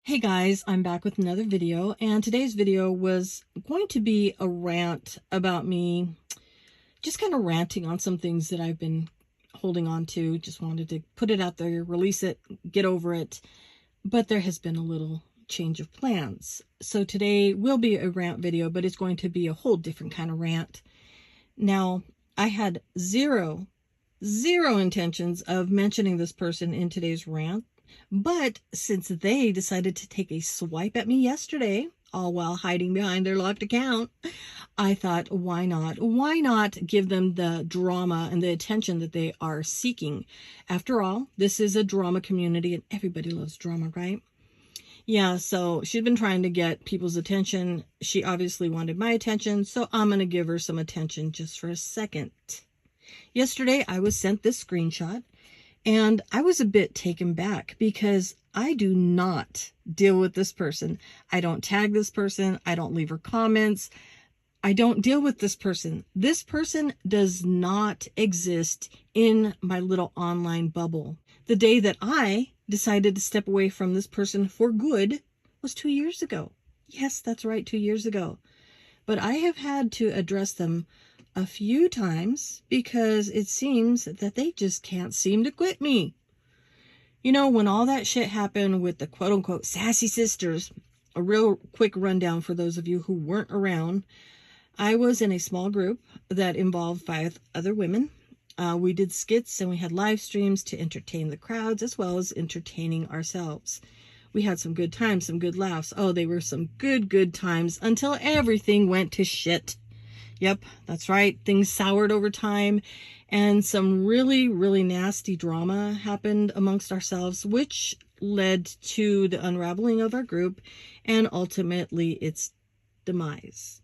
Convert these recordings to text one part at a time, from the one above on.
Hey guys, I'm back with another video, and today's video was going to be a rant about me just kind of ranting on some things that I've been holding on to. Just wanted to put it out there, release it, get over it. But there has been a little change of plans. So today will be a rant video, but it's going to be a whole different kind of rant. Now, I had zero intentions of mentioning this person in today's rant. But since they decided to take a swipe at me yesterday, all while hiding behind their locked account, I thought, why not? Why not give them the drama and the attention that they are seeking? After all, this is a drama community and everybody loves drama, right? Yeah, so she'd been trying to get people's attention. She obviously wanted my attention, so I'm going to give her some attention just for a second. Yesterday, I was sent this screenshot. And I was a bit taken back because I do not deal with this person. I don't tag this person. I don't leave her comments. I don't deal with this person. This person does not exist in my little online bubble. The day that I decided to step away from this person for good was 2 years ago. Yes, that's right, 2 years ago. But I have had to address them a few times because it seems that they just can't seem to quit me. You know, when all that shit happened with the quote-unquote sassy sisters, a real quick rundown for those of you who weren't around, I was in a small group that involved 5 other women. We did skits and we had live streams to entertain the crowds as well as entertaining ourselves. We had some good times, some good laughs. Oh, they were some good times until everything went to shit. Yep, that's right. Things soured over time and some really nasty drama happened amongst ourselves, which led to the unraveling of our group and ultimately its demise.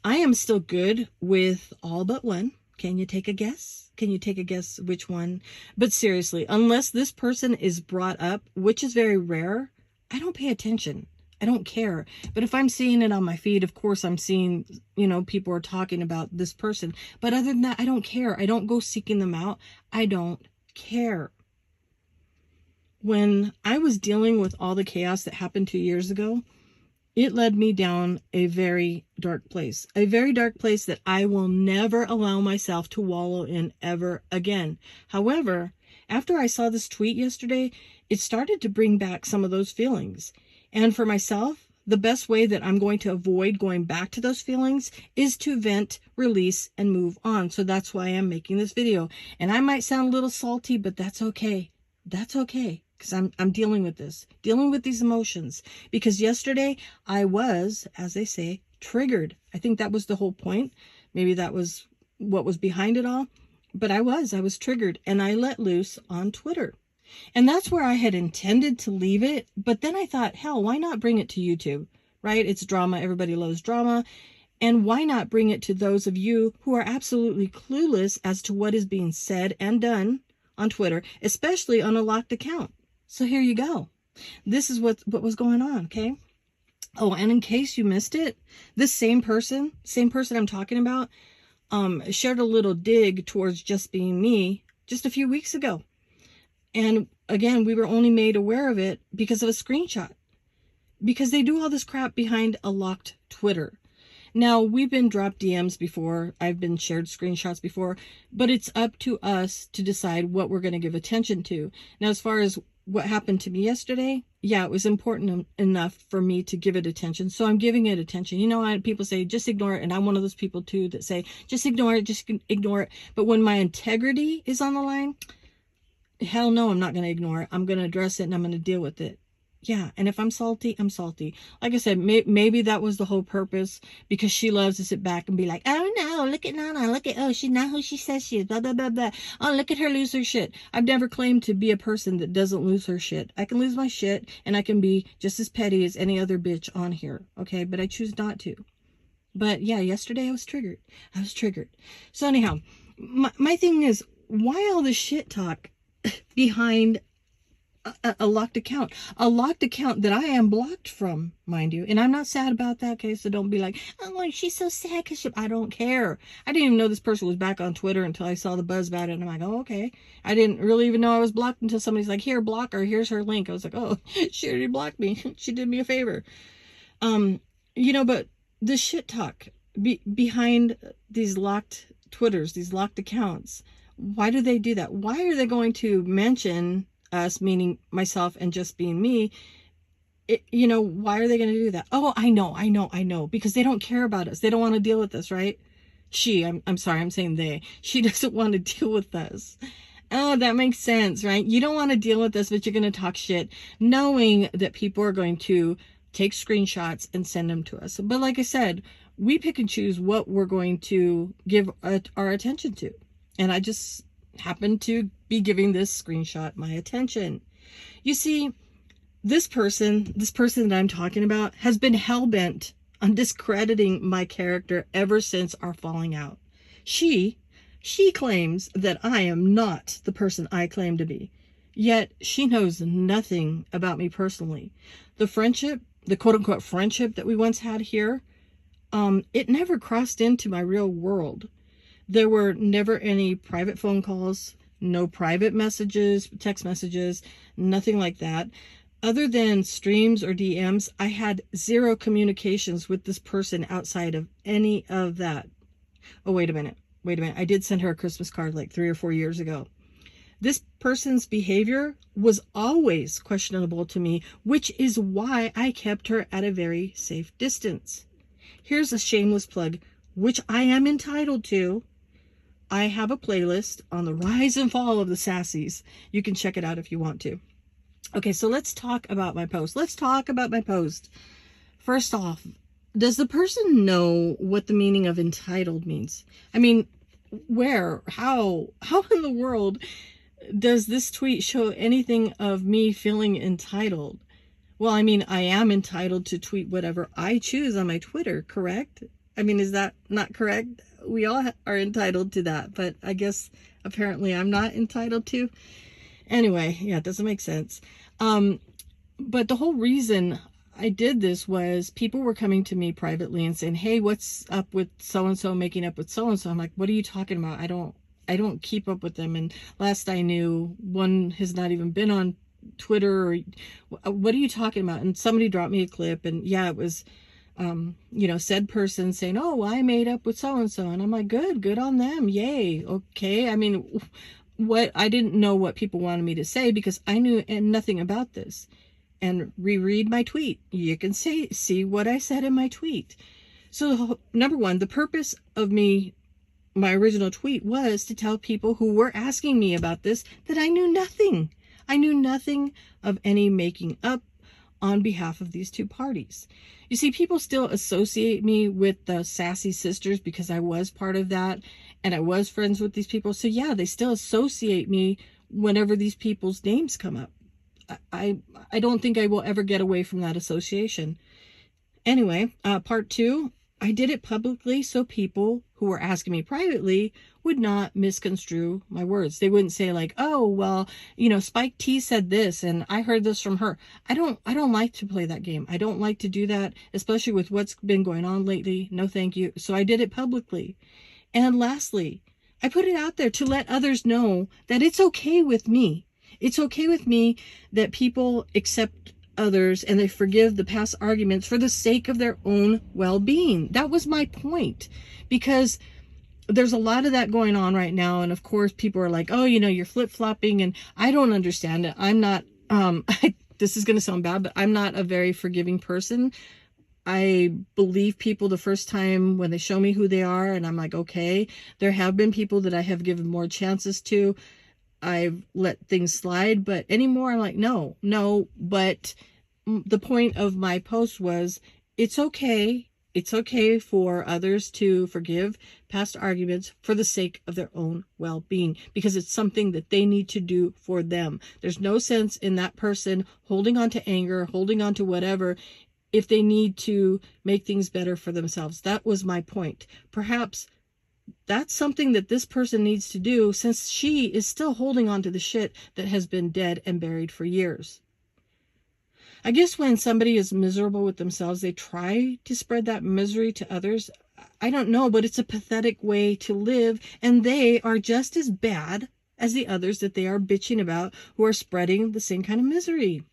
I am still good with all but one. Can you take a guess? Can you take a guess which one? But seriously, unless this person is brought up, which is very rare, I don't pay attention. I don't care. But if I'm seeing it on my feed, of course I'm seeing, people are talking about this person. But other than that, I don't care. I don't go seeking them out. I don't care. When I was dealing with all the chaos that happened 2 years ago, it led me down a very dark place. A very dark place that I will never allow myself to wallow in ever again. However, after I saw this tweet yesterday, it started to bring back some of those feelings. And for myself, the best way that I'm going to avoid going back to those feelings is to vent, release, and move on. So that's why I'm making this video. And I might sound a little salty, but that's okay. That's okay. Because I'm dealing with this, dealing with these emotions. Because yesterday I was, as they say, triggered. I think that was the whole point. Maybe that was what was behind it all. But I was triggered, and I let loose on Twitter. And that's where I had intended to leave it. But then I thought, hell, why not bring it to YouTube, right? It's drama. Everybody loves drama. And why not bring it to those of you who are absolutely clueless as to what is being said and done on Twitter, especially on a locked account? So here you go. This is what was going on, okay? Oh, and in case you missed it, this same person I'm talking about, shared a little dig towards Just Being Me just a few weeks ago. And again, we were only made aware of it because of a screenshot. Because they do all this crap behind a locked Twitter. Now, we've been dropped DMs before. I've been shared screenshots before. But it's up to us to decide what we're going to give attention to. Now, as far as what happened to me yesterday, yeah, it was important enough for me to give it attention. So I'm giving it attention. You know, people say, just ignore it. And I'm one of those people, too, that say, just ignore it. But when my integrity is on the line, hell no, I'm not going to ignore it. I'm going to address it and I'm going to deal with it. Yeah, and if I'm salty, I'm salty. Like I said, maybe that was the whole purpose, because she loves to sit back and be like, oh no, look at Nana, she's not who she says she is, blah, blah, blah, blah. Oh, look at her lose her shit. I've never claimed to be a person that doesn't lose her shit. I can lose my shit, and I can be just as petty as any other bitch on here, okay? But I choose not to. But yeah, yesterday I was triggered. So anyhow, my thing is, why all this shit talk behind a locked account, that I am blocked from, mind you. And I'm not sad about that. Okay, so don't be like, oh, she's so sad because I don't care. I didn't even know this person was back on Twitter until I saw the buzz about it, and I'm like, oh, okay. I didn't really even know I was blocked until somebody's like, here, block her, here's her link. I was like, oh, she already blocked me. She did me a favor. But the shit talk behind these locked Twitters, these locked accounts, why do they do that? Why are they going to mention us, meaning myself and just being me? Why are they going to do that? Oh, I know, because they don't care about us. They don't want to deal with us, right? I'm sorry, I'm saying they. She doesn't want to deal with us. Oh, that makes sense, right? You don't want to deal with us, but you're going to talk shit, knowing that people are going to take screenshots and send them to us. But like I said, we pick and choose what we're going to give our attention to. And I just happen to be giving this screenshot my attention. You see, this person that I'm talking about has been hell-bent on discrediting my character ever since our falling out. She claims that I am not the person I claim to be. Yet she knows nothing about me personally. The friendship, the quote-unquote friendship that we once had here, it never crossed into my real world. There were never any private phone calls, no private messages, text messages, nothing like that. Other than streams or DMs, I had zero communications with this person outside of any of that. Oh, wait a minute. I did send her a Christmas card like 3 or 4 years ago. This person's behavior was always questionable to me, which is why I kept her at a very safe distance. Here's a shameless plug, which I am entitled to. I have a playlist on the rise and fall of the sassies. You can check it out if you want to. Okay, so let's talk about my post. First off, does the person know what the meaning of entitled means? I mean, where, how in the world does this tweet show anything of me feeling entitled? Well, I mean, I am entitled to tweet whatever I choose on my Twitter, correct? I mean, is that not correct? We all are entitled to that, but I guess apparently I'm not entitled to. Anyway, yeah, it doesn't make sense. But the whole reason I did this was people were coming to me privately and saying, hey, what's up with so-and-so making up with so-and-so? I'm like, what are you talking about? I don't keep up with them. And last I knew, one has not even been on Twitter. Or what are you talking about? And somebody dropped me a clip, and yeah, it was said person saying, oh, I made up with so-and-so. And I'm like, good on them. Yay. Okay. I mean, I didn't know what people wanted me to say because I knew nothing about this. And reread my tweet. You can see what I said in my tweet. So number one, the purpose of my original tweet was to tell people who were asking me about this that I knew nothing. I knew nothing of any making up on behalf of these two parties. You see, people still associate me with the Sassy Sisters because I was part of that and I was friends with these people. So yeah, they still associate me whenever these people's names come up. I don't think I will ever get away from that association. Anyway, part two, I did it publicly so people who were asking me privately would not misconstrue my words. They wouldn't say like, oh, well, Spike T said this and I heard this from her. I don't like to play that game. I don't like to do that, especially with what's been going on lately. No, thank you. So I did it publicly. And lastly, I put it out there to let others know that it's okay with me. It's okay with me that people accept others and they forgive the past arguments for the sake of their own well-being. That was my point, because there's a lot of that going on right now. And of course, people are like, oh, you're flip-flopping, and I don't understand it. I'm not, this is going to sound bad, but I'm not a very forgiving person. I believe people the first time when they show me who they are, and I'm like, okay. There have been people that I have given more chances to. I've let things slide, but anymore I'm like, no. But the point of my post was, it's okay for others to forgive past arguments for the sake of their own well-being, because it's something that they need to do for them. There's no sense in that person holding on to anger, holding on to whatever, if they need to make things better for themselves. That was my point. Perhaps That's something that this person needs to do, since she is still holding on to the shit that has been dead and buried for years. I guess when somebody is miserable with themselves, they try to spread that misery to others. I don't know, but it's a pathetic way to live, and they are just as bad as the others that they are bitching about, who are spreading the same kind of misery.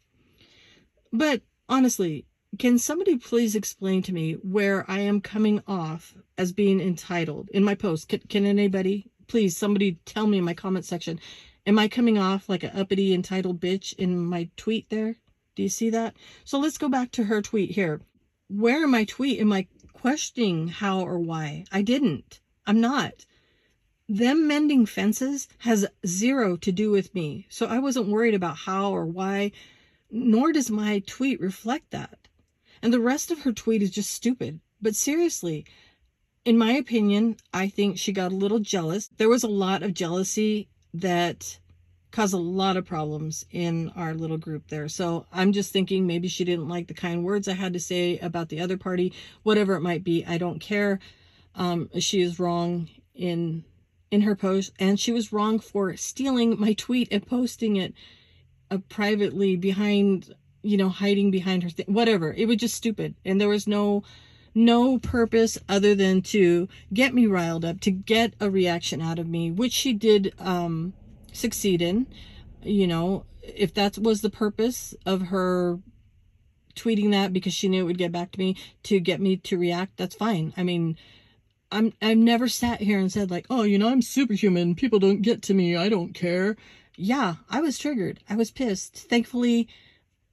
But honestly, can somebody please explain to me where I am coming off as being entitled in my post? Can anybody, please, somebody tell me in my comment section, am I coming off like an uppity, entitled bitch in my tweet there? Do you see that? So let's go back to her tweet here. Where in my tweet am I questioning how or why? I didn't. I'm not. Them mending fences has zero to do with me. So I wasn't worried about how or why, nor does my tweet reflect that. And the rest of her tweet is just stupid. But seriously, in my opinion, I think she got a little jealous. There was a lot of jealousy that caused a lot of problems in our little group there. So I'm just thinking maybe she didn't like the kind words I had to say about the other party, whatever it might be. I don't care. She is wrong in her post, and she was wrong for stealing my tweet and posting it privately behind, hiding behind her whatever. It was just stupid, and there was no purpose other than to get me riled up, to get a reaction out of me, which she did succeed in. If that was the purpose of her tweeting that, because she knew it would get back to me to get me to react, that's fine. I mean, I've never sat here and said like, oh, I'm superhuman, people don't get to me, I don't care. Yeah, I was triggered, I was pissed. Thankfully,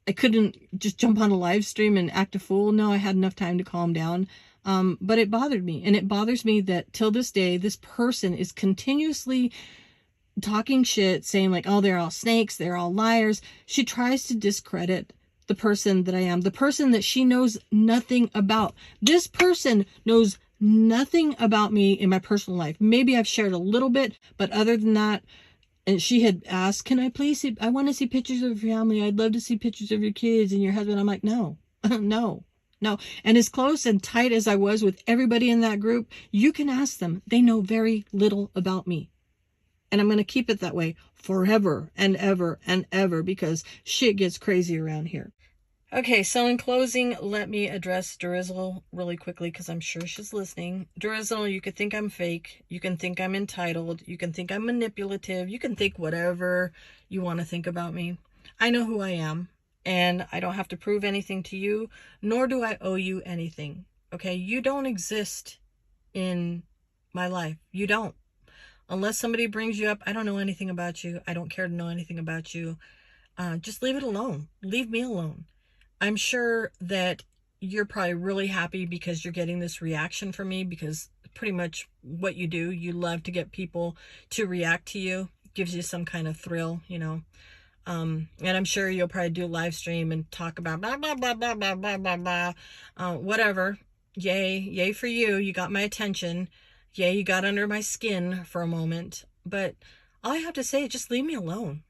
I couldn't just jump on a live stream and act a fool. No, I had enough time to calm down. But it bothered me, and it bothers me that till this day, this person is continuously talking shit, saying like, oh, they're all snakes, they're all liars. She tries to discredit the person that I am, the person that she knows nothing about. This person knows nothing about me in my personal life. Maybe I've shared a little bit, but other than that, and she had asked, can I please see, I want to see pictures of your family. I'd love to see pictures of your kids and your husband. I'm like, no, no. And as close and tight as I was with everybody in that group, you can ask them. They know very little about me. And I'm going to keep it that way forever and ever and ever, because shit gets crazy around here. Okay, so in closing, let me address Drizzle really quickly, because I'm sure she's listening. Drizzle, you could think I'm fake. You can think I'm entitled. You can think I'm manipulative. You can think whatever you want to think about me. I know who I am, and I don't have to prove anything to you, nor do I owe you anything. Okay, you don't exist in my life. You don't. Unless somebody brings you up, I don't know anything about you. I don't care to know anything about you. Just leave it alone. Leave me alone. I'm sure that you're probably really happy because you're getting this reaction from me, because pretty much what you do, you love to get people to react to you. It gives you some kind of thrill, and I'm sure you'll probably do a live stream and talk about blah, blah, blah, blah, blah, blah, blah, blah, whatever. Yay for you. You got my attention. Yay, you got under my skin for a moment. But all I have to say is just leave me alone.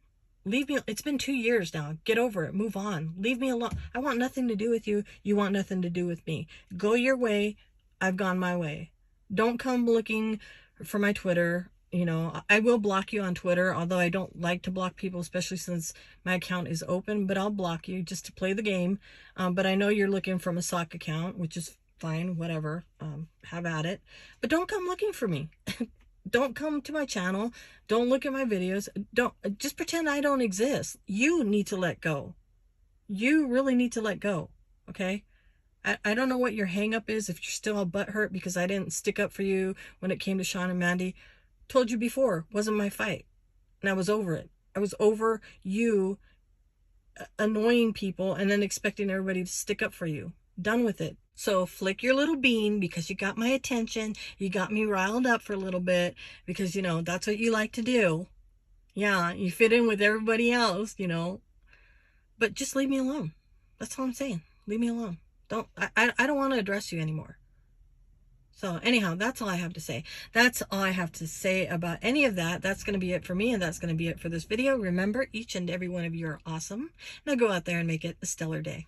Leave me. It's been 2 years now. Get over it. Move on. Leave me alone. I want nothing to do with you. You want nothing to do with me. Go your way. I've gone my way. Don't come looking for my Twitter. I will block you on Twitter, although I don't like to block people, especially since my account is open, but I'll block you just to play the game. But I know you're looking from a sock account, which is fine, whatever. Have at it. But don't come looking for me. Don't come to my channel. Don't look at my videos. Don't just pretend I don't exist. You need to let go. You really need to let go. Okay? I don't know what your hang up is, if you're still all butthurt because I didn't stick up for you when it came to Sean and Mandy. Told you before, wasn't my fight. And I was over it. I was over you annoying people and then expecting everybody to stick up for you. Done with it. So flick your little bean, because you got my attention. You got me riled up for a little bit because, that's what you like to do. Yeah, you fit in with everybody else, But just leave me alone. That's all I'm saying. Leave me alone. I don't want to address you anymore. So anyhow, that's all I have to say. That's all I have to say about any of that. That's going to be it for me, and that's going to be it for this video. Remember, each and every one of you are awesome. Now go out there and make it a stellar day.